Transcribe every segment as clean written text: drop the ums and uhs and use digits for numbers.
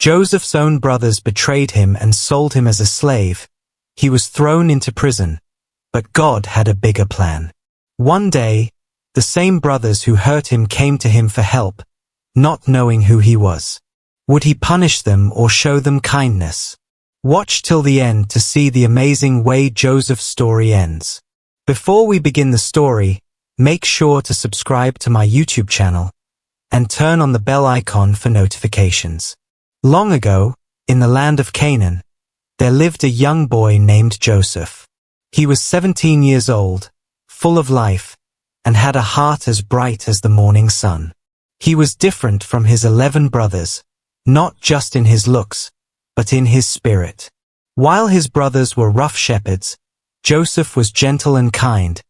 Joseph's own brothers betrayed him and sold him as a slave. He was thrown into prison. But God had a bigger plan. One day, the same brothers who hurt him came to him for help, not knowing who he was. Would he punish them or show them kindness? Watch till the end to see the amazing way Joseph's story ends. Before we begin the story, make sure to subscribe to my YouTube channel and turn on the bell icon for notifications. Long ago, in the land of Canaan, there lived a young boy named Joseph. He was 17 years old, full of life, and had a heart as bright as the morning sun. He was different from his 11 brothers, not just in his looks, but in his spirit. While his brothers were rough shepherds, Joseph was gentle and kind,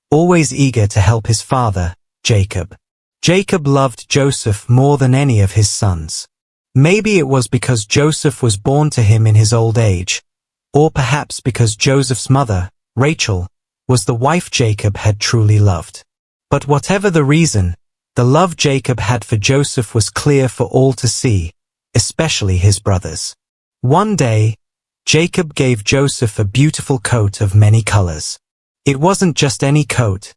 always eager to help his father, Jacob. Jacob loved Joseph more than any of his sons. Maybe it was because Joseph was born to him in his old age, or perhaps because Joseph's mother, Rachel, was the wife Jacob had truly loved. But whatever the reason, the love Jacob had for Joseph was clear for all to see, especially his brothers. One day, Jacob gave Joseph a beautiful coat of many colors. It wasn't just any coat.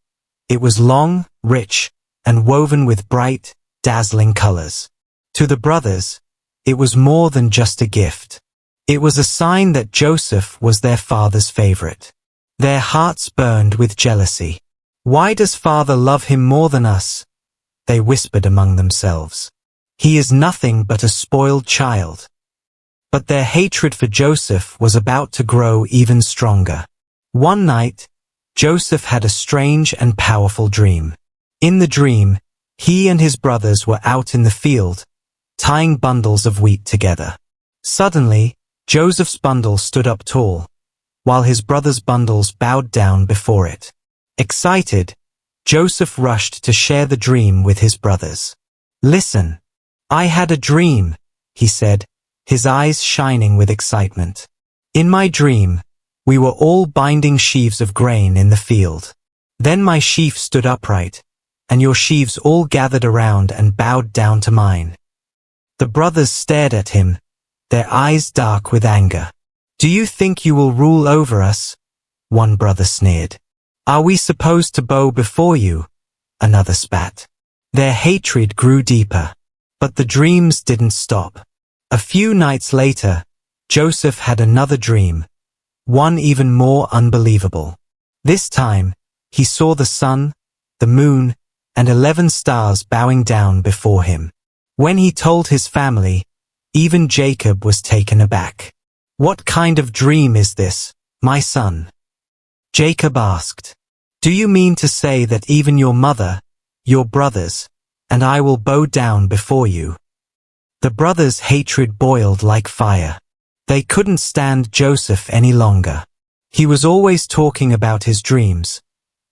It was long, rich, and woven with bright, dazzling colors. To the brothers, it was more than just a gift. It was a sign that Joseph was their father's favorite. Their hearts burned with jealousy. "Why does father love him more than us?" they whispered among themselves. "He is nothing but a spoiled child." But their hatred for Joseph was about to grow even stronger. One night, Joseph had a strange and powerful dream. In the dream, he and his brothers were out in the field, tying bundles of wheat together. Suddenly, Joseph's bundle stood up tall, while his brothers' bundles bowed down before it. Excited, Joseph rushed to share the dream with his brothers. "Listen, I had a dream," he said, his eyes shining with excitement. "In my dream, we were all binding sheaves of grain in the field. Then my sheaf stood upright, and your sheaves all gathered around and bowed down to mine." The brothers stared at him, their eyes dark with anger. "Do you think you will rule over us?" one brother sneered. "Are we supposed to bow before you?" another spat. Their hatred grew deeper. But the dreams didn't stop. A few nights later, Joseph had another dream, one even more unbelievable. This time, he saw the sun, the moon, and 11 stars bowing down before him. When he told his family, even Jacob was taken aback. "What kind of dream is this, my son?" Jacob asked. "Do you mean to say that even your mother, your brothers, and I will bow down before you?" The brothers' hatred boiled like fire. They couldn't stand Joseph any longer. He was always talking about his dreams,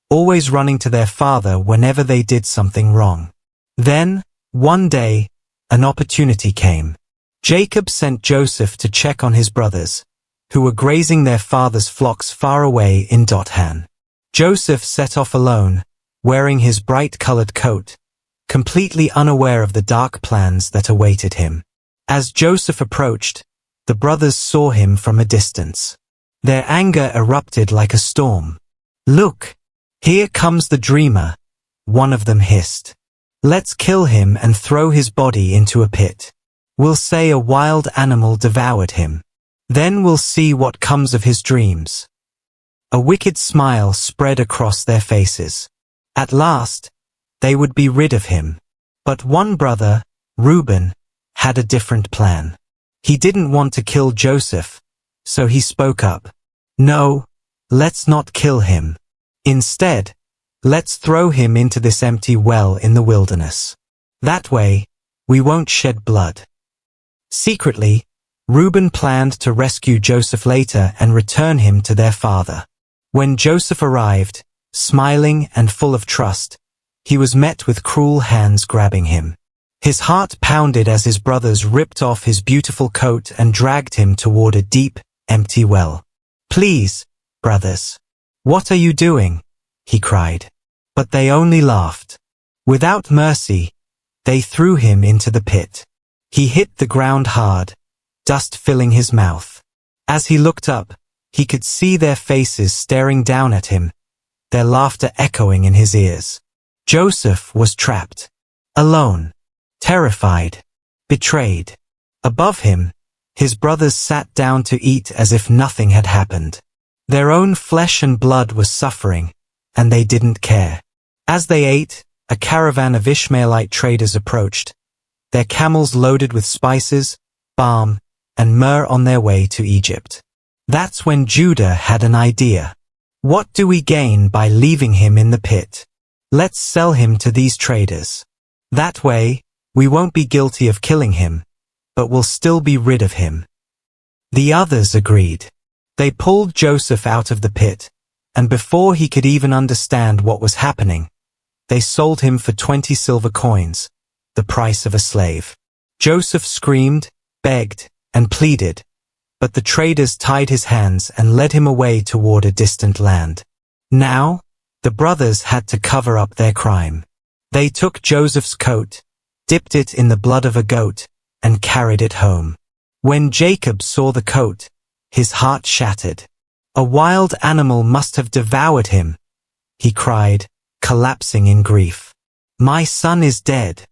always running to their father whenever they did something wrong. Then, one day, an opportunity came. Jacob sent Joseph to check on his brothers, who were grazing their father's flocks far away in Dothan. Joseph set off alone, wearing his bright-colored coat, completely unaware of the dark plans that awaited him. As Joseph approached, the brothers saw him from a distance. Their anger erupted like a storm. "Look, here comes the dreamer," one of them hissed. "Let's kill him and throw his body into a pit. We'll say a wild animal devoured him. Then we'll see what comes of his dreams." A wicked smile spread across their faces. At last, they would be rid of him. But one brother, Reuben, had a different plan. He didn't want to kill Joseph, so he spoke up. "No, let's not kill him. Instead, let's throw him into this empty well in the wilderness. That way, we won't shed blood." Secretly, Reuben planned to rescue Joseph later and return him to their father. When Joseph arrived, smiling and full of trust, he was met with cruel hands grabbing him. His heart pounded as his brothers ripped off his beautiful coat and dragged him toward a deep, empty well. "Please, brothers, what are you doing?" he cried. But they only laughed. Without mercy, they threw him into the pit. He hit the ground hard, dust filling his mouth. As he looked up, he could see their faces staring down at him, their laughter echoing in his ears. Joseph was trapped, alone, terrified, betrayed. Above him, his brothers sat down to eat as if nothing had happened. Their own flesh and blood was suffering, and they didn't care. As they ate, a caravan of Ishmaelite traders approached, their camels loaded with spices, balm, and myrrh on their way to Egypt. That's when Judah had an idea. What do we gain by leaving him in the pit? Let's sell him to these traders. That way, we won't be guilty of killing him, but we'll still be rid of him. The others agreed. They pulled Joseph out of the pit, and before he could even understand what was happening, they sold him for 20 silver coins, the price of a slave. Joseph screamed, begged, and pleaded, but the traders tied his hands and led him away toward a distant land. Now, the brothers had to cover up their crime. They took Joseph's coat, dipped it in the blood of a goat, and carried it home. When Jacob saw the coat, his heart shattered. A wild animal must have devoured him, he cried, collapsing in grief. My son is dead.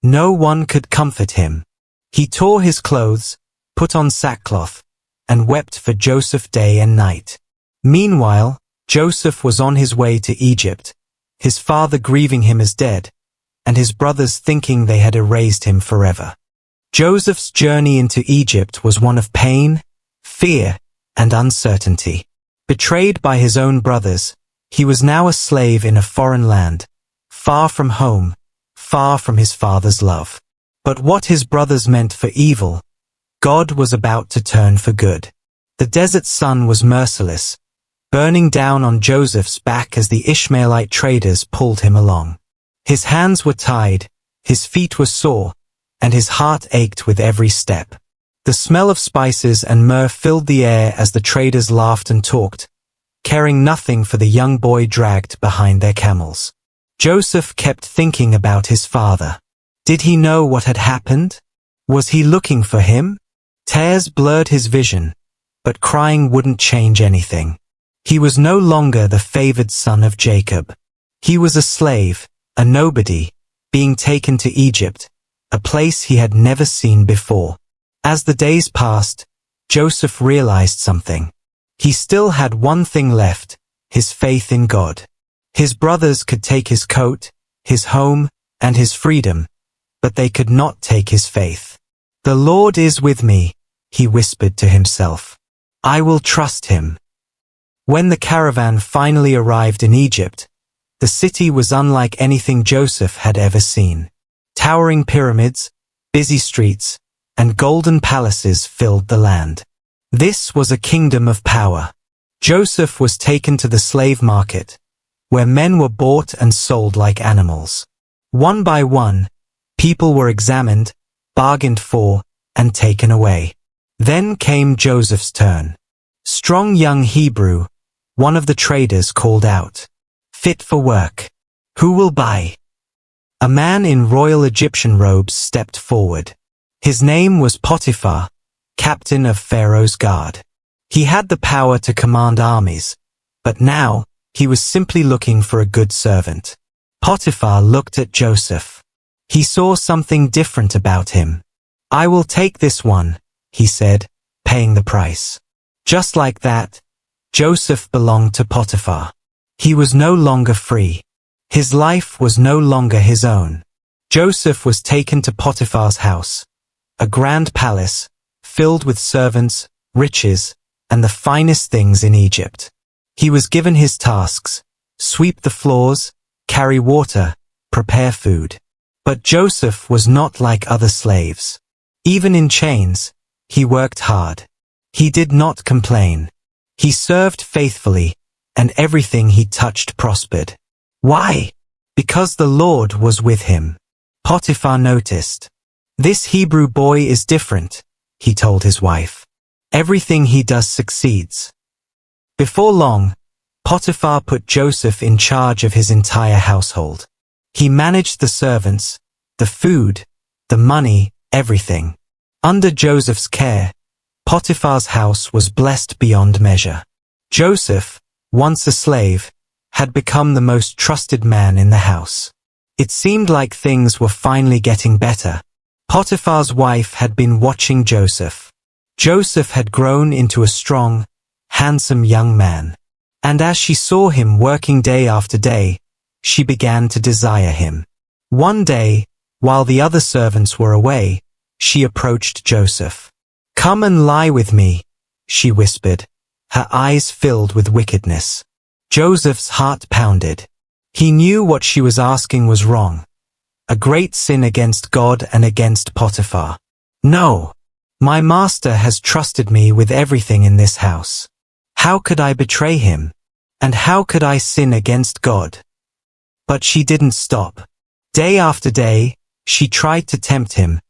No one could comfort him. He tore his clothes, put on sackcloth, and wept for Joseph day and night. Meanwhile, Joseph was on his way to Egypt, his father grieving him as dead, and his brothers thinking they had erased him forever. Joseph's journey into Egypt was one of pain, fear, and uncertainty. Betrayed by his own brothers, he was now a slave in a foreign land, far from home, far from his father's love. But what his brothers meant for evil, God was about to turn for good. The desert sun was merciless, burning down on Joseph's back as the Ishmaelite traders pulled him along. His hands were tied, his feet were sore, and his heart ached with every step. The smell of spices and myrrh filled the air as the traders laughed and talked, caring nothing for the young boy dragged behind their camels. Joseph kept thinking about his father. Did he know what had happened? Was he looking for him? Tears blurred his vision, but crying wouldn't change anything. He was no longer the favored son of Jacob. He was a slave, a nobody, being taken to Egypt, a place he had never seen before. As the days passed, Joseph realized something. He still had one thing left, his faith in God. His brothers could take his coat, his home, and his freedom, but they could not take his faith. The Lord is with me, he whispered to himself. I will trust him. When the caravan finally arrived in Egypt, the city was unlike anything Joseph had ever seen. Towering pyramids, busy streets, and golden palaces filled the land. This was a kingdom of power. Joseph was taken to the slave market, where men were bought and sold like animals. One by one, people were examined, bargained for, and taken away. Then came Joseph's turn. Strong young Hebrew, one of the traders called out, "Fit for work. Who will buy?" A man in royal Egyptian robes stepped forward. His name was Potiphar, captain of Pharaoh's guard. He had the power to command armies, but now he was simply looking for a good servant. Potiphar looked at Joseph. He saw something different about him. "I will take this one," he said, paying the price. Just like that, Joseph belonged to Potiphar. He was no longer free. His life was no longer his own. Joseph was taken to Potiphar's house, a grand palace, filled with servants, riches, and the finest things in Egypt. He was given his tasks: sweep the floors, carry water, prepare food. But Joseph was not like other slaves. Even in chains, he worked hard. He did not complain. He served faithfully, and everything he touched prospered. Why? Because the Lord was with him. Potiphar noticed. "This Hebrew boy is different," he told his wife. "Everything he does succeeds." Before long, Potiphar put Joseph in charge of his entire household. He managed the servants, the food, the money, everything. Under Joseph's care, Potiphar's house was blessed beyond measure. Joseph, once a slave, had become the most trusted man in the house. It seemed like things were finally getting better. Potiphar's wife had been watching Joseph. Joseph had grown into a strong, handsome young man. And as she saw him working day after day, she began to desire him. One day, while the other servants were away, she approached Joseph. "Come and lie with me," she whispered, her eyes filled with wickedness. Joseph's heart pounded. He knew what she was asking was wrong. A great sin against God and against Potiphar. "No, my master has trusted me with everything in this house. How could I betray him? And how could I sin against God?" But she didn't stop. Day after day, she tried to tempt him,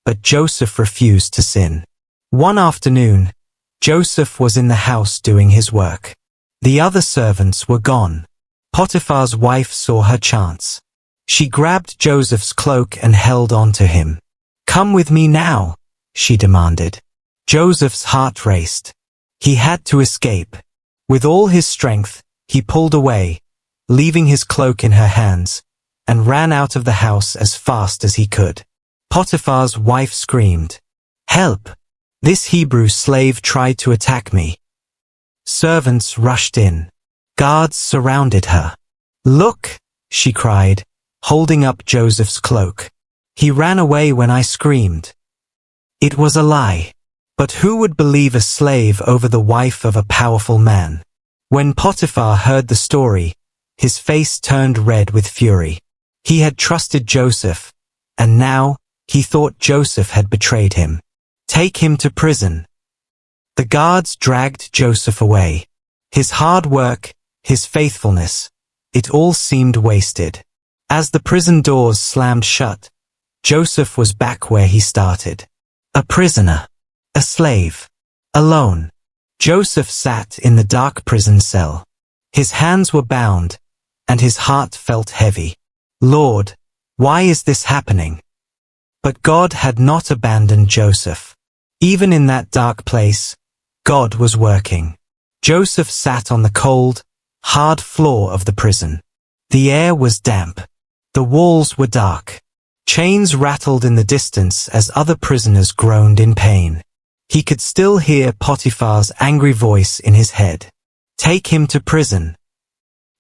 but Joseph refused to sin. One afternoon, Joseph was in the house doing his work. The other servants were gone. Potiphar's wife saw her chance. She grabbed Joseph's cloak and held on to him. "Come with me now," she demanded. Joseph's heart raced. He had to escape. With all his strength, he pulled away, leaving his cloak in her hands, and ran out of the house as fast as he could. Potiphar's wife screamed, "Help! This Hebrew slave tried to attack me." Servants rushed in. Guards surrounded her. "Look," she cried, holding up Joseph's cloak. "He ran away when I screamed." It was a lie. But who would believe a slave over the wife of a powerful man? When Potiphar heard the story, his face turned red with fury. He had trusted Joseph, and now he thought Joseph had betrayed him. "Take him to prison." The guards dragged Joseph away. His hard work, his faithfulness, it all seemed wasted. As the prison doors slammed shut, Joseph was back where he started. A prisoner. A slave. Alone. Joseph sat in the dark prison cell. His hands were bound, and his heart felt heavy. "Lord, why is this happening?" But God had not abandoned Joseph. Even in that dark place, God was working. Joseph sat on the cold, hard floor of the prison. The air was damp. The walls were dark. Chains rattled in the distance as other prisoners groaned in pain. He could still hear Potiphar's angry voice in his head. "Take him to prison."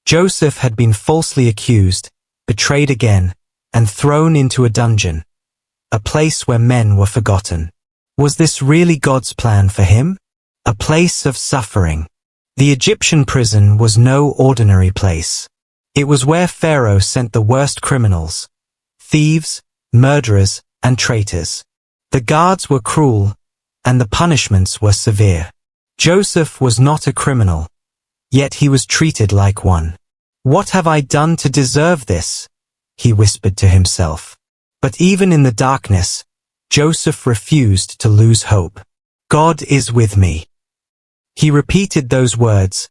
Joseph had been falsely accused, betrayed again, and thrown into a dungeon, a place where men were forgotten. Was this really God's plan for him? A place of suffering. The Egyptian prison was no ordinary place. It was where Pharaoh sent the worst criminals, thieves, murderers, and traitors. The guards were cruel, and the punishments were severe. Joseph was not a criminal, yet he was treated like one. "What have I done to deserve this?" he whispered to himself. But even in the darkness, Joseph refused to lose hope. "God is with me." He repeated those words,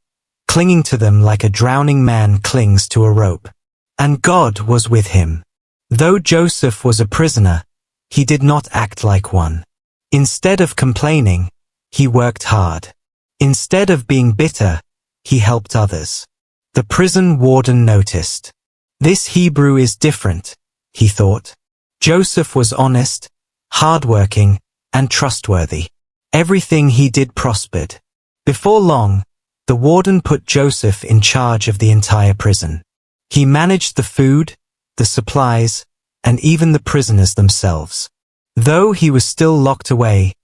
clinging to them like a drowning man clings to a rope. And God was with him. Though Joseph was a prisoner, he did not act like one. Instead of complaining, he worked hard. Instead of being bitter, he helped others. The prison warden noticed. "This Hebrew is different," he thought. Joseph was honest, hardworking, and trustworthy. Everything he did prospered. Before long, the warden put Joseph in charge of the entire prison. He managed the food, the supplies, and even the prisoners themselves. Though he was still locked away,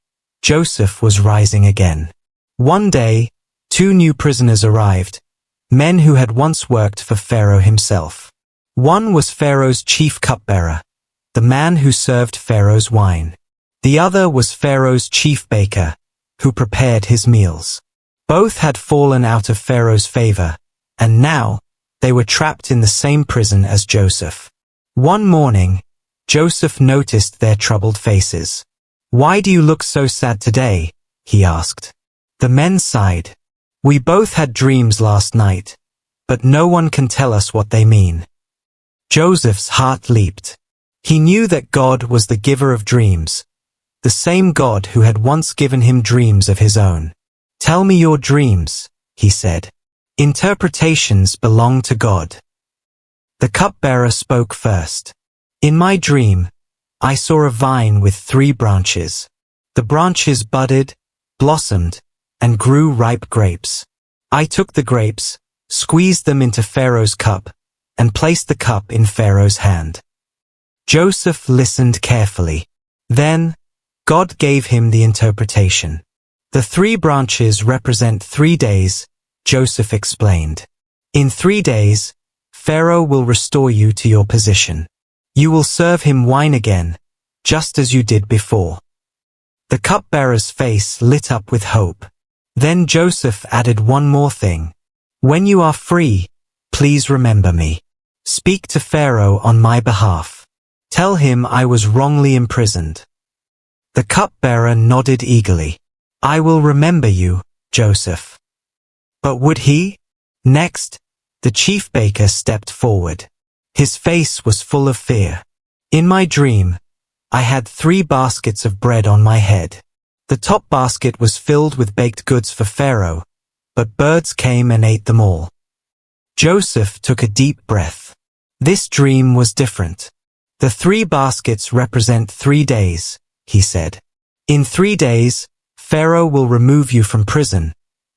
Joseph was rising again. One day, 2 new prisoners arrived, men who had once worked for Pharaoh himself. One was Pharaoh's chief cupbearer, the man who served Pharaoh's wine. The other was Pharaoh's chief baker, who prepared his meals. Both had fallen out of Pharaoh's favor, and now they were trapped in the same prison as Joseph. One morning, Joseph noticed their troubled faces. "Why do you look so sad today?" he asked. The men sighed. "We both had dreams last night, but no one can tell us what they mean." Joseph's heart leaped. He knew that God was the giver of dreams, the same God who had once given him dreams of his own. "Tell me your dreams," he said. "Interpretations belong to God." The cupbearer spoke first. "In my dream, I saw a vine with 3 branches. The branches budded, blossomed, and grew ripe grapes. I took the grapes, squeezed them into Pharaoh's cup, and placed the cup in Pharaoh's hand." Joseph listened carefully. Then, God gave him the interpretation. "The 3 branches represent 3 days," Joseph explained. "In 3 days, Pharaoh will restore you to your position. You will serve him wine again, just as you did before." The cupbearer's face lit up with hope. Then Joseph added one more thing. "When you are free, please remember me. Speak to Pharaoh on my behalf. Tell him I was wrongly imprisoned." The cupbearer nodded eagerly. "I will remember you, Joseph." But would he? Next, the chief baker stepped forward. His face was full of fear. "In my dream, I had 3 baskets of bread on my head. The top basket was filled with baked goods for Pharaoh, but birds came and ate them all." Joseph took a deep breath. This dream was different. "The 3 baskets represent 3 days," he said. "In 3 days, Pharaoh will remove you from prison,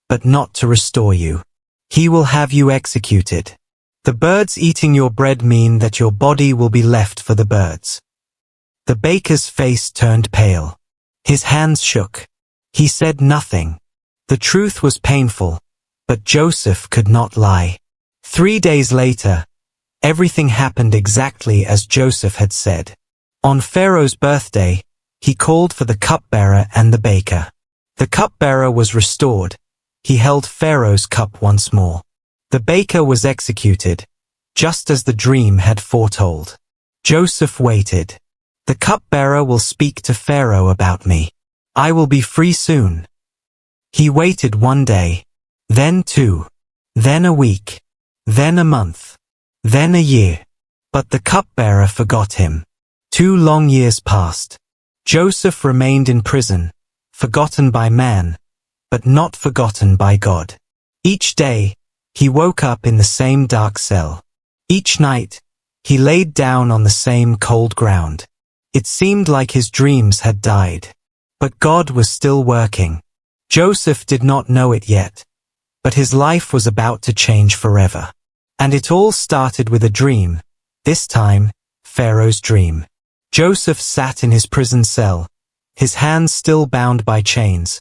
but not to restore you. He will have you executed. The birds eating your bread mean that your body will be left for the birds." The baker's face turned pale. His hands shook. He said nothing. The truth was painful, but Joseph could not lie. 3 days later, everything happened exactly as Joseph had said. On Pharaoh's birthday, he called for the cupbearer and the baker. The cupbearer was restored. He held Pharaoh's cup once more. The baker was executed, just as the dream had foretold. Joseph waited. "The cupbearer will speak to Pharaoh about me. I will be free soon." He waited 1 day, then 2, then a week, then a month, then a year. But the cupbearer forgot him. 2 long years passed. Joseph remained in prison, forgotten by man, but not forgotten by God. Each day, he woke up in the same dark cell. Each night, he laid down on the same cold ground. It seemed like his dreams had died. But God was still working. Joseph did not know it yet, but his life was about to change forever. And it all started with a dream, this time, Pharaoh's dream. Joseph sat in his prison cell, his hands still bound by chains,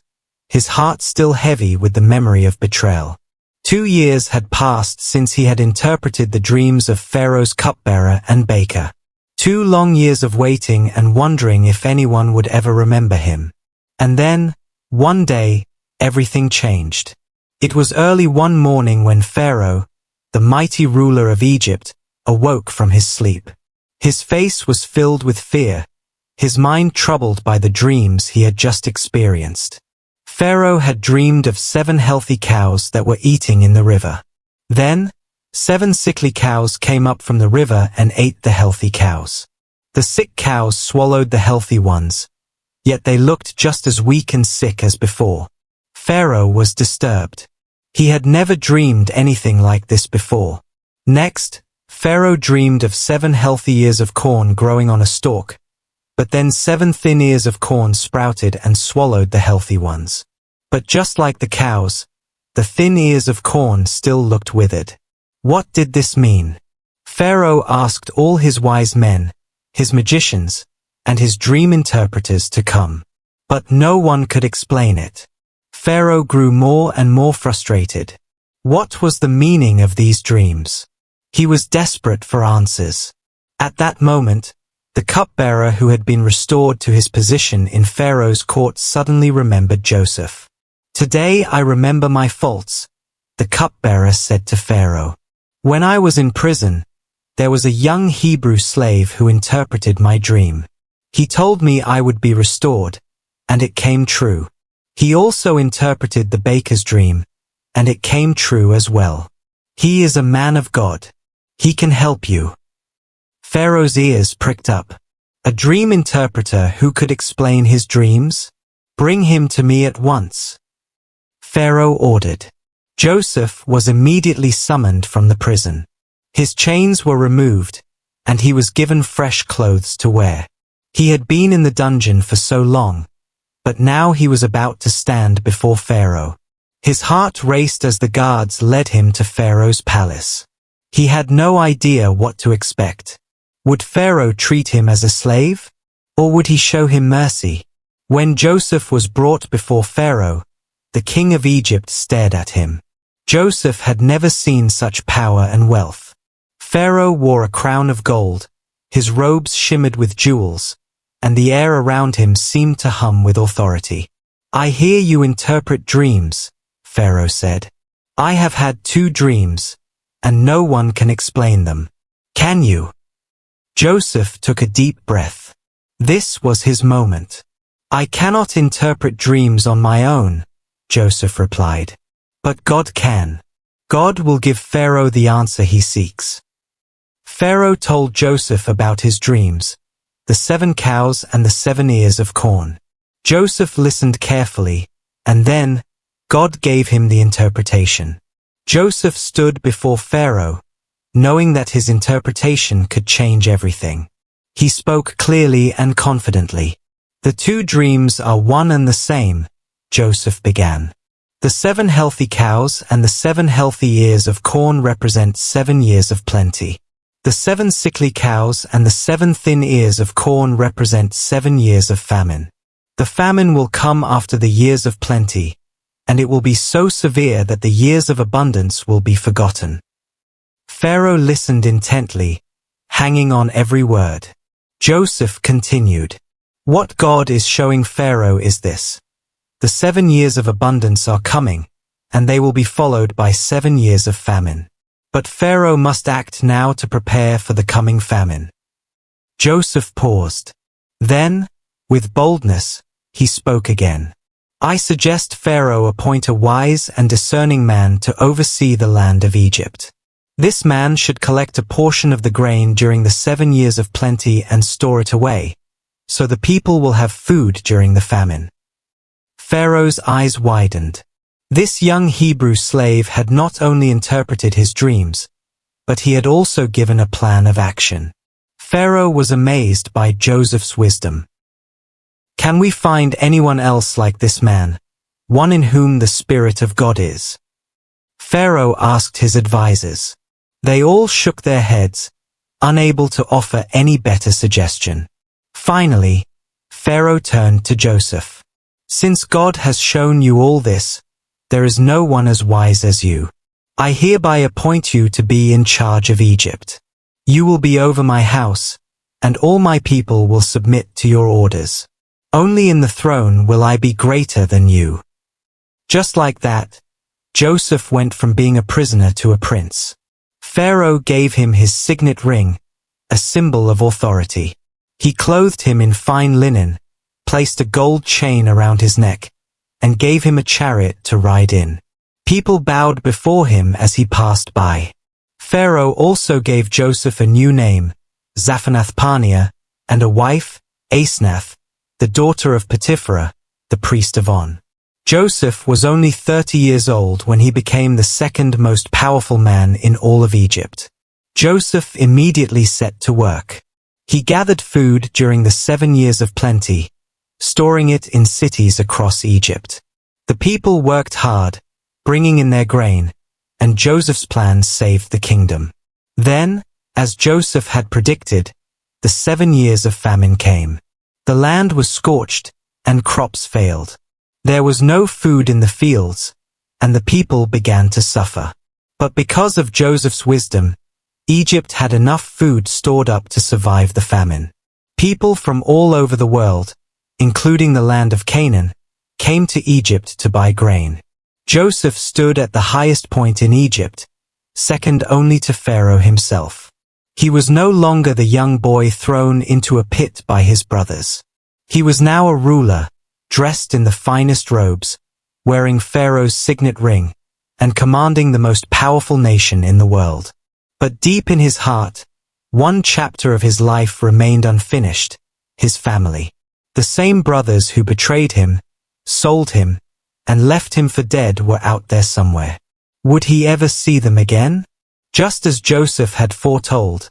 his heart still heavy with the memory of betrayal. 2 years had passed since he had interpreted the dreams of Pharaoh's cupbearer and baker. 2 long years of waiting and wondering if anyone would ever remember him. And then, one day, everything changed. It was early one morning when Pharaoh, the mighty ruler of Egypt, awoke from his sleep. His face was filled with fear, his mind troubled by the dreams he had just experienced. Pharaoh had dreamed of 7 healthy cows that were eating in the river. Then, 7 sickly cows came up from the river and ate the healthy cows. The sick cows swallowed the healthy ones, yet they looked just as weak and sick as before. Pharaoh was disturbed. He had never dreamed anything like this before. Next, Pharaoh dreamed of 7 healthy ears of corn growing on a stalk, but then 7 thin ears of corn sprouted and swallowed the healthy ones. But just like the cows, the thin ears of corn still looked withered. What did this mean? Pharaoh asked all his wise men, his magicians, and his dream interpreters to come. But no one could explain it. Pharaoh grew more and more frustrated. What was the meaning of these dreams? He was desperate for answers. At that moment, the cupbearer who had been restored to his position in Pharaoh's court suddenly remembered Joseph. "Today I remember my faults," the cupbearer said to Pharaoh. "When I was in prison, there was a young Hebrew slave who interpreted my dream. He told me I would be restored, and it came true. He also interpreted the baker's dream, and it came true as well. He is a man of God. He can help you." Pharaoh's ears pricked up. A dream interpreter who could explain his dreams? Bring him to me at once. Pharaoh ordered. Joseph was immediately summoned from the prison. His chains were removed, and he was given fresh clothes to wear. He had been in the dungeon for so long, but now he was about to stand before Pharaoh. His heart raced as the guards led him to Pharaoh's palace. He had no idea what to expect. Would Pharaoh treat him as a slave, or would he show him mercy? When Joseph was brought before Pharaoh, the king of Egypt stared at him. Joseph had never seen such power and wealth. Pharaoh wore a crown of gold, his robes shimmered with jewels, and the air around him seemed to hum with authority. "I hear you interpret dreams," Pharaoh said. "I have had 2 dreams, and no one can explain them. Can you?" Joseph took a deep breath. This was his moment. "I cannot interpret dreams on my own," Joseph replied. "But God can. God will give Pharaoh the answer he seeks." Pharaoh told Joseph about his dreams, the 7 cows and the 7 ears of corn. Joseph listened carefully, and then God gave him the interpretation. Joseph stood before Pharaoh, knowing that his interpretation could change everything. He spoke clearly and confidently. "The 2 dreams are one and the same," Joseph began. "The 7 healthy cows and the 7 healthy ears of corn represent 7 years of plenty. The 7 sickly cows and the 7 thin ears of corn represent 7 years of famine. The famine will come after the years of plenty, and it will be so severe that the years of abundance will be forgotten." Pharaoh listened intently, hanging on every word. Joseph continued, "What God is showing Pharaoh is this. The 7 years of abundance are coming, and they will be followed by 7 years of famine. But Pharaoh must act now to prepare for the coming famine." Joseph paused. Then, with boldness, he spoke again. "I suggest Pharaoh appoint a wise and discerning man to oversee the land of Egypt. This man should collect a portion of the grain during the 7 years of plenty and store it away, so the people will have food during the famine." Pharaoh's eyes widened. This young Hebrew slave had not only interpreted his dreams, but he had also given a plan of action. Pharaoh was amazed by Joseph's wisdom. "Can we find anyone else like this man, one in whom the Spirit of God is?" Pharaoh asked his advisors. They all shook their heads, unable to offer any better suggestion. Finally, Pharaoh turned to Joseph. "Since God has shown you all this, there is no one as wise as you. I hereby appoint you to be in charge of Egypt. You will be over my house, and all my people will submit to your orders. Only in the throne will I be greater than you." Just like that, Joseph went from being a prisoner to a prince. Pharaoh gave him his signet ring, a symbol of authority. He clothed him in fine linen, placed a gold chain around his neck, and gave him a chariot to ride in. People bowed before him as he passed by. Pharaoh also gave Joseph a new name, Zaphenath-Paneah, and a wife, Asenath, the daughter of Potiphar, the priest of On. Joseph was only 30 years old when he became the 2nd most powerful man in all of Egypt. Joseph immediately set to work. He gathered food during the 7 years of plenty, storing it in cities across Egypt. The people worked hard, bringing in their grain, and Joseph's plan saved the kingdom. Then, as Joseph had predicted, the 7 years of famine came. The land was scorched, and crops failed. There was no food in the fields, and the people began to suffer. But because of Joseph's wisdom, Egypt had enough food stored up to survive the famine. People from all over the world, including the land of Canaan, came to Egypt to buy grain. Joseph stood at the highest point in Egypt, second only to Pharaoh himself. He was no longer the young boy thrown into a pit by his brothers. He was now a ruler, dressed in the finest robes, wearing Pharaoh's signet ring, and commanding the most powerful nation in the world. But deep in his heart, One chapter of his life remained unfinished: his family. The same brothers who betrayed him, sold him, and left him for dead were out there somewhere. Would he ever see them again? Just as Joseph had foretold,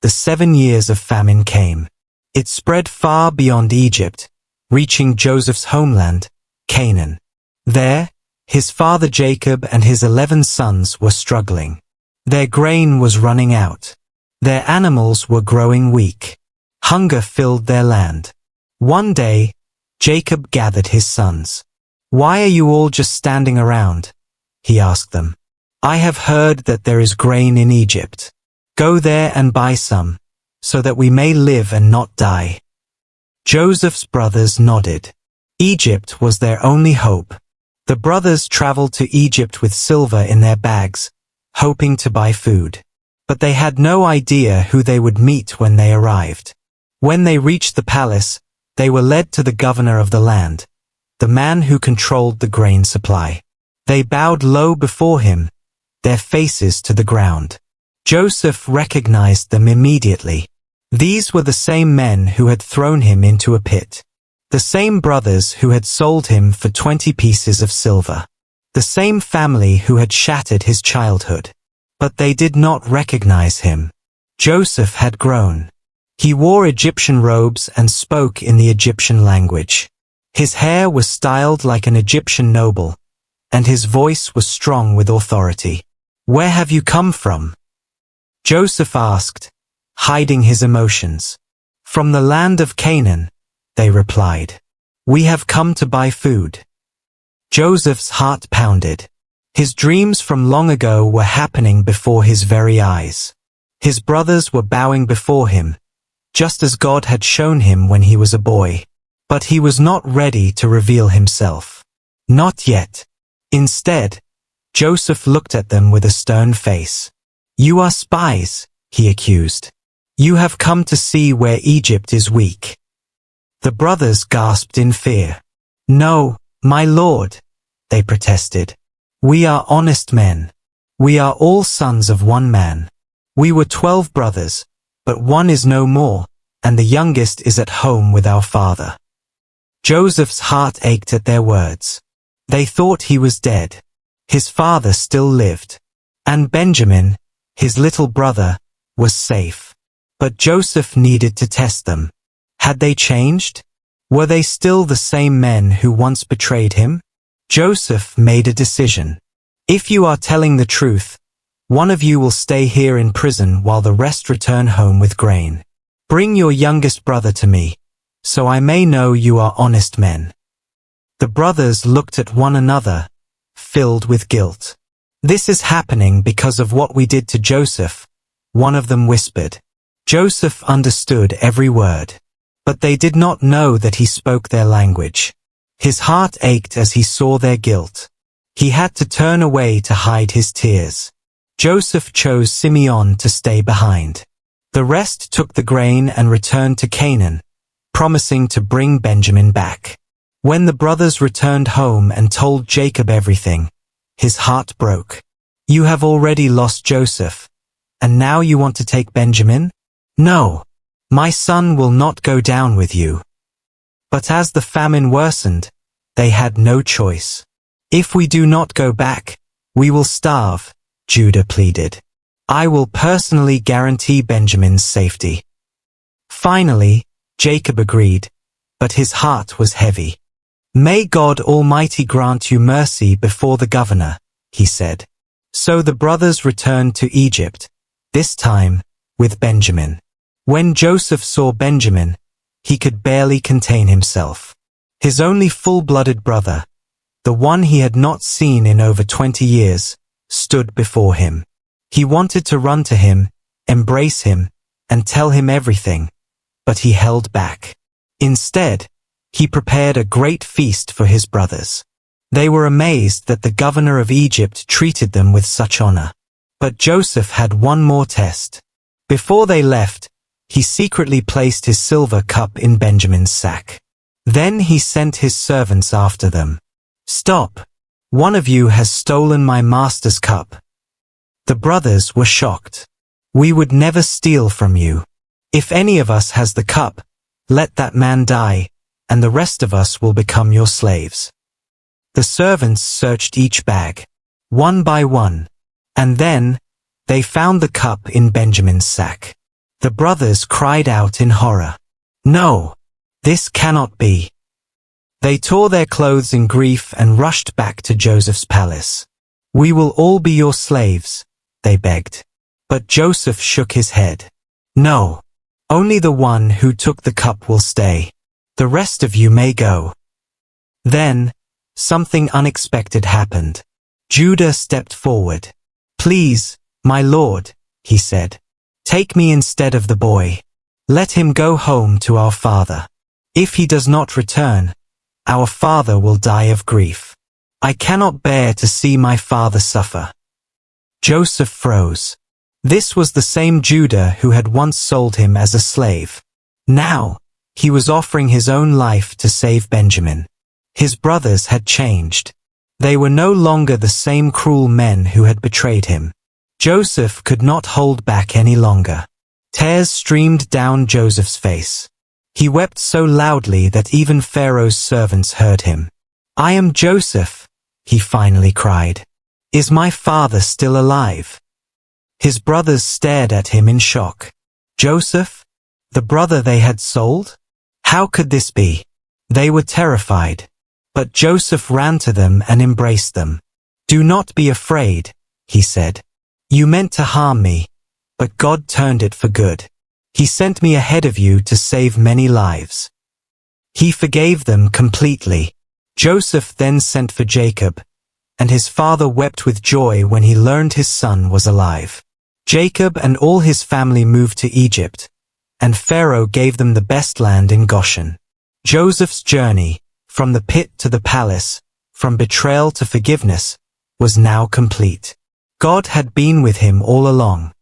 the 7 years of famine came. It spread far beyond Egypt, reaching Joseph's homeland, Canaan. There, his father Jacob and his 11 sons were struggling. Their grain was running out. Their animals were growing weak. Hunger filled their land. One day, Jacob gathered his sons. "Why are you all just standing around?" he asked them. "I have heard that there is grain in Egypt. Go there and buy some, so that we may live and not die." Joseph's brothers nodded. Egypt was their only hope. The brothers traveled to Egypt with silver in their bags, hoping to buy food. But they had no idea who they would meet when they arrived. When they reached the palace, they were led to the governor of the land, the man who controlled the grain supply. They bowed low before him, their faces to the ground. Joseph recognized them immediately. These were the same men who had thrown him into a pit. The same brothers who had sold him for 20 pieces of silver. The same family who had shattered his childhood. But they did not recognize him. Joseph had grown. He wore Egyptian robes and spoke in the Egyptian language. His hair was styled like an Egyptian noble, and his voice was strong with authority. "Where have you come from?" Joseph asked, hiding his emotions. "From the land of Canaan," they replied. "We have come to buy food." Joseph's heart pounded. His dreams from long ago were happening before his very eyes. His brothers were bowing before him, just as God had shown him when he was a boy. But he was not ready to reveal himself. Not yet. Instead, Joseph looked at them with a stern face. "You are spies," he accused. "You have come to see where Egypt is weak." The brothers gasped in fear. "No, my lord," they protested. "We are honest men. We are all sons of one man. We were 12 brothers, but one is no more, and the youngest is at home with our father." Joseph's heart ached at their words. They thought he was dead. His father still lived. And Benjamin, his little brother, was safe. But Joseph needed to test them. Had they changed? Were they still the same men who once betrayed him? Joseph made a decision. "If you are telling the truth, one of you will stay here in prison while the rest return home with grain. Bring your youngest brother to me, so I may know you are honest men." The brothers looked at one another, filled with guilt. "This is happening because of what we did to Joseph," one of them whispered. Joseph understood every word. But they did not know that he spoke their language. His heart ached as he saw their guilt. He had to turn away to hide his tears. Joseph chose Simeon to stay behind. The rest took the grain and returned to Canaan, promising to bring Benjamin back. When the brothers returned home and told Jacob everything, his heart broke. "You have already lost Joseph, and now you want to take Benjamin? No, my son will not go down with you." But as the famine worsened, they had no choice. "If we do not go back, we will starve," Judah pleaded. "I will personally guarantee Benjamin's safety." Finally, Jacob agreed, but his heart was heavy. "May God Almighty grant you mercy before the governor," he said. So the brothers returned to Egypt, this time with Benjamin. When Joseph saw Benjamin, he could barely contain himself. His only full-blooded brother, the one he had not seen in over 20 years, stood before him. He wanted to run to him, embrace him, and tell him everything, but he held back. Instead, he prepared a great feast for his brothers. They were amazed that the governor of Egypt treated them with such honor. But Joseph had one more test. Before they left, he secretly placed his silver cup in Benjamin's sack. Then he sent his servants after them. "Stop! One of you has stolen my master's cup." The brothers were shocked. We would never steal from you. If any of us has the cup, let that man die, and the rest of us will become your slaves." The servants searched each bag, one by one, and then they found the cup in Benjamin's sack. The brothers cried out in horror, "No, this cannot be." They tore their clothes in grief and rushed back to Joseph's palace. "We will all be your slaves," they begged. But Joseph shook his head. "No, only the one who took the cup will stay. The rest of you may go." Then, something unexpected happened. Judah stepped forward. "Please, my lord," he said, "take me instead of the boy. Let him go home to our father. If he does not return, our father will die of grief. I cannot bear to see my father suffer." Joseph froze. This was the same Judah who had once sold him as a slave. Now, he was offering his own life to save Benjamin. His brothers had changed. They were no longer the same cruel men who had betrayed him. Joseph could not hold back any longer. Tears streamed down Joseph's face. He wept so loudly that even Pharaoh's servants heard him. "I am Joseph," he finally cried. "Is my father still alive?" His brothers stared at him in shock. Joseph? The brother they had sold? How could this be? They were terrified. But Joseph ran to them and embraced them. "Do not be afraid," he said. "You meant to harm me, but God turned it for good. He sent me ahead of you to save many lives." He forgave them completely. Joseph then sent for Jacob, and his father wept with joy when he learned his son was alive. Jacob and all his family moved to Egypt, and Pharaoh gave them the best land in Goshen. Joseph's journey, from the pit to the palace, from betrayal to forgiveness, was now complete. God had been with him all along.